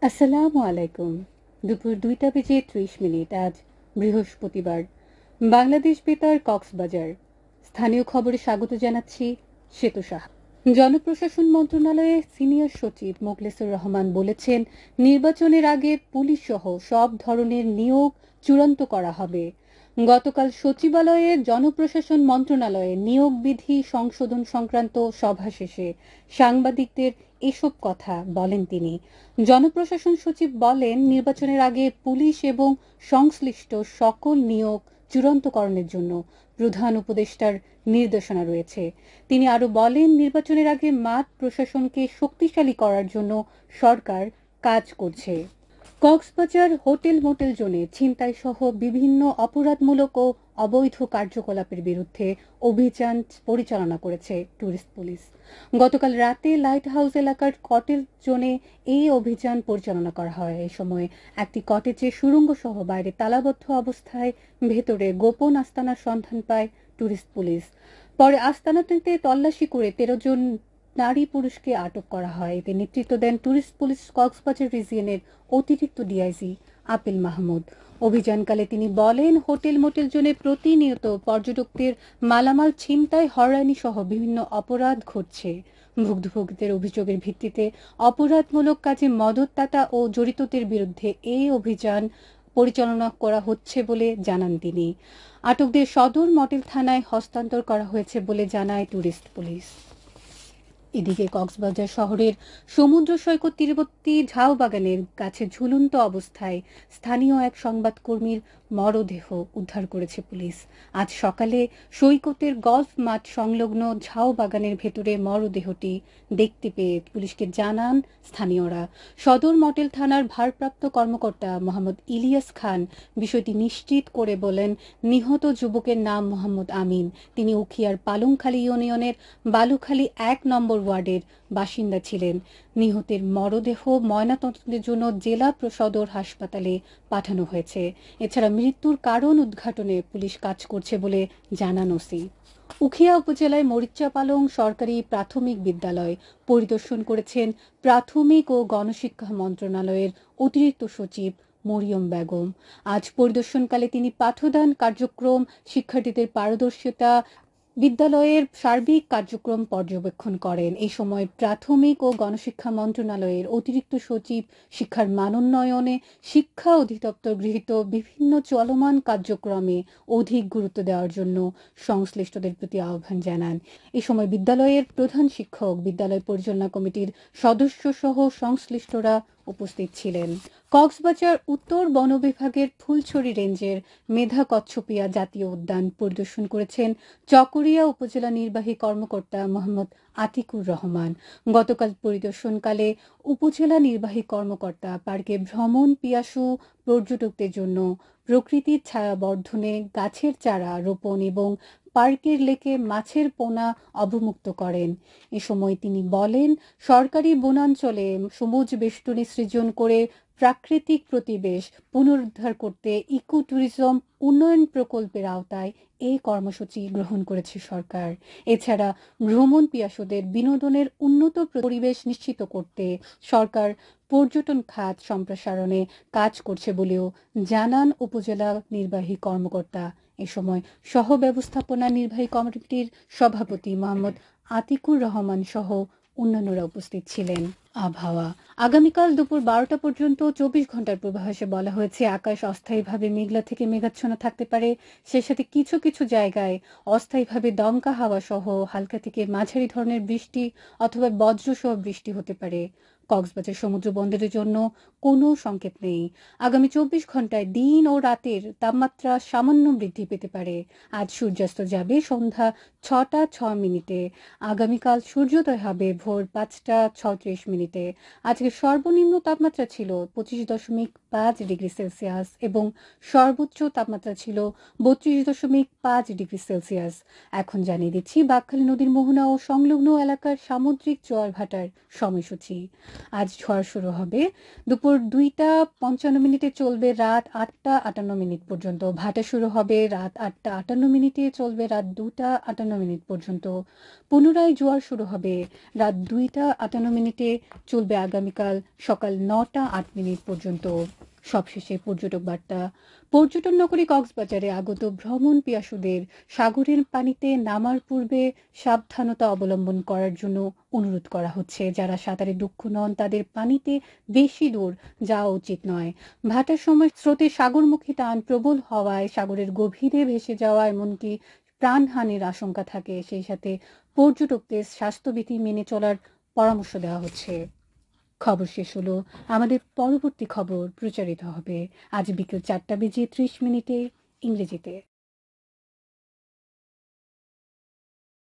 আসসালামু আলাইকুম। দুপুর ২টা বেজে ৩০ মিনিট আজ বৃহস্পতিবার। বাংলাদেশ বেতার কক্সবাজার। স্থানীয় খবরে স্বাগত জানাচ্ছি শ্বেত সাহা। জনপ্রশাসন মন্ত্রণালয়ের সিনিয়র সচিব মোখলেসুর রহমান বলেছেন, নির্বাচনের আগে পুলিশ সহ সব ধরনের নিয়োগ চূড়ান্ত করা হবে। গতকাল সচিবালয়ে জনপ্রশাসন মন্ত্রণালয়ে নিয়োগ বিধি সংশোধন সংক্রান্ত সভা শেষে সাংবাদিকদের এসব কথা বলেন তিনি। জনপ্রশাসন সচিব বলেন, নির্বাচনের আগে পুলিশ এবং সংশ্লিষ্ট সকল নিয়োগ চূড়ান্তকরণের জন্য প্রধান উপদেষ্টার নির্দেশনা রয়েছে। তিনি আরো বলেন, নির্বাচনের আগে মাঠ প্রশাসনকে শক্তিশালী করার জন্য সরকার কাজ করছে। কক্সবাজার হোটেল মোটেল জোনে ছিনতাই সহ বিভিন্ন অপরাধমূলক ও অবৈধ কার্যকলাপের বিরুদ্ধে অভিযান পরিচালনা করেছে ট্যুরিস্ট পুলিশ। গতকাল রাতে লাইট হাউস এলাকার কটেজ জোনে এই অভিযান পরিচালনা করা হয়। এ সময় একটি কটেজে সুড়ঙ্গ সহ বাইরে তালাবদ্ধ অবস্থায় ভেতরে গোপন আস্তানার সন্ধান পায় ট্যুরিস্ট পুলিশ। পরে আস্তানাটিতে তল্লাশি করে ১৩ জন নারী পুরুষকে আটক করা হয়। এতে নেতৃত্ব দেন ট্যুরিস্ট পুলিশ কক্সবাজার রিজিয়নের অতিরিক্ত ডিআইজি আপিল মাহমুদ। অভিযানকালে তিনি বলেন, হোটেল মোটেল জোনে প্রতিনিয়ত পর্যটকদের মালামাল ছিনতাই, হয়রানি সহ বিভিন্ন অপরাধ ঘটছে। ভুক্তভোগীদের অভিযোগের ভিত্তিতে অপরাধমূলক কাজে মদতদাতা ও জড়িতদের বিরুদ্ধে এই অভিযান পরিচালনা করা হচ্ছে বলে জানান তিনি। আটকদের সদর মডেল থানায় হস্তান্তর করা হয়েছে বলে জানায় ট্যুরিস্ট পুলিশ। এদিকে কক্সবাজার শহরের সমুদ্র সৈকত তীরবর্তী ঝাউবাগানের কাছে ঝুলন্ত অবস্থায় স্থানীয় এক সংবাদকর্মীর মরদেহ উদ্ধার করেছে পুলিশ। আজ সকালে সৈকতের গলফ মাঠ সংলগ্ন ঝাউবাগানের ভেতরে মরদেহটি দেখতে পেয়ে পুলিশকে জানান স্থানীয়রা। সদর মডেল থানার ভারপ্রাপ্ত কর্মকর্তা মোহাম্মদ ইলিয়াস খান বিষয়টি নিশ্চিত করে বলেন, নিহত যুবকের নাম মোহাম্মদ আমিন। তিনি উখিয়ার পালংখালী ইউনিয়নের বালুখালী ১ নম্বর ওয়ার্ডের বাসিন্দা ছিলেন। নিহতের মরদেহ ময়নাতদন্তের জন্য জেলা সদর হাসপাতালে পাঠানো হয়েছে। এছাড়া মৃত্যুর কারণ উদ্ঘাটনে পুলিশ কাজ করছে বলে জানান ওসি। উখিয়া উপজেলায় মরিচ্চাপালং সরকারি প্রাথমিক বিদ্যালয় পরিদর্শন করেছেন প্রাথমিক ও গণশিক্ষা মন্ত্রণালয়ের অতিরিক্ত সচিব মরিয়ম বেগম। আজ পরিদর্শনকালে তিনি পাঠদান কার্যক্রম, শিক্ষার্থীদের পারদর্শিতা, বিদ্যালয়ের সার্বিক কার্যক্রম পর্যবেক্ষণ করেন। এই সময় প্রাথমিক ও গণশিক্ষা মন্ত্রণালয়ের অতিরিক্ত সচিব শিক্ষার মানোন্নয়নে শিক্ষা অধিদপ্তর গৃহীত বিভিন্ন চলমান কার্যক্রমে অধিক গুরুত্ব দেওয়ার জন্য সংশ্লিষ্টদের প্রতি আহ্বান জানান। এই সময় বিদ্যালয়ের প্রধান শিক্ষক, বিদ্যালয় পরিচালনা কমিটির সদস্য সহ সংশ্লিষ্টরা উপস্থিত ছিলেন। কক্সবাজার উত্তর বন বিভাগের ফুলছড়ি রেঞ্জের মেধা কচ্ছপিয়া জাতীয় উদ্যান পরিদর্শন করেছেন চকরিয়া উপজেলা নির্বাহী কর্মকর্তা মোহাম্মদ আতিকুর রহমান। গতকাল পরিদর্শনকালে উপজেলা নির্বাহী কর্মকর্তা পার্কে ভ্রমণ পিয়াসু পর্যটকদের জন্য প্রকৃতির ছায়া বর্ধনে গাছের চারা রোপণ এবং পার্কের লেকে মাছের পোনা অবমুক্ত করেন। এ সময় তিনি বলেন, সরকারি বনাঞ্চলে সবুজ বেষ্টনী সৃজন করে প্রাকৃতিক পরিবেশ পুনরুদ্ধার করতে ইকো ট্যুরিজম উন্নয়ন প্রকল্পের আওতায় এই কর্মসূচি গ্রহণ করেছে সরকার। এছাড়া ভ্রমণ পিয়াসুদের বিনোদনের উন্নত পরিবেশ নিশ্চিত করতে সরকার পর্যটন খাত সম্প্রসারণে কাজ করছে বলেও জানান উপজেলা নির্বাহী কর্মকর্তা। এ সময় সহ ব্যবস্থাপনা নির্বাহী কমিটির সভাপতি মোহাম্মদ আতিকুর রহমান সহ অন্যান্যরা উপস্থিত ছিলেন। আবহাওয়া, আগামীকাল দুপুর ১২টা পর্যন্ত ২৪ ঘন্টার পূর্বাভাসে বলা হয়েছে, আকাশ অস্থায়ীভাবে মেঘলা থেকে মেঘাচ্ছন্ন থাকতে পারে। সেই সাথে কিছু কিছু জায়গায় অস্থায়ীভাবে দমকা হাওয়া সহ হালকা থেকে মাঝারি ধরনের বৃষ্টি অথবা বজ্রসহ বৃষ্টি হতে পারে। কক্সবাজার সমুদ্র বন্দরের জন্য কোনো সংকেত নেই। আগামী ২৪ ঘন্টায় দিন ও রাতের তাপমাত্রা সামান্য বৃদ্ধি পেতে পারে। আজ সূর্যাস্ত যাবে সন্ধ্যা ৬টা ৬ মিনিটে। আগামীকাল সূর্যোদয় হবে ভোর ৫টা ৩৬ মিনিটে। আজকে সর্বনিম্ন তাপমাত্রা ছিল ২৫.৫ ডিগ্রি সেলসিয়াস এবং সর্বোচ্চ তাপমাত্রা ছিল ৩২.৫ ডিগ্রি সেলসিয়াস। এখন জানিয়ে দিচ্ছি বাঁকখালী নদীর মোহনা ও সংলগ্ন এলাকার সামুদ্রিক জোয়ার ভাটার সময়সূচি। আজ ঝড় শুরু হবে দুপুর 2টা 55 চলবে রাত 8টা 58 পর্যন্ত। ভাটা শুরু হবে রাত 8টা 58 চলবে রাত 2টা 58 পর্যন্ত। পুনরায় জোয়ার শুরু হবে রাত 2টা 58 চলবে আগামীকাল সকাল 9টা 8 পর্যন্ত। সবশেষে পর্যটক বার্তা। পর্যটন নগরী কক্সবাজারে আগত ভ্রমণ পিয়াসুদের সাগরের পানিতে নামার পূর্বে সাবধানতা অবলম্বন করার জন্য অনুরোধ করা হচ্ছে। যারা সাঁতারে দক্ষ নন তাদের পানিতে বেশি দূর যাওয়া উচিত নয়। ভাটার সময় স্রোতে সাগরমুখী টান প্রবল হওয়ায় সাগরের গভীরে ভেসে যাওয়া এমনকি প্রাণহানির আশঙ্কা থাকে। সেই সাথে পর্যটকদের স্বাস্থ্যবিধি মেনে চলার পরামর্শ দেওয়া হচ্ছে। খবর শেষ হলো। আমাদের পরবর্তী খবর প্রচারিত হবে আজ বিকেল 4টা বেজে 30 ইংরেজিতে।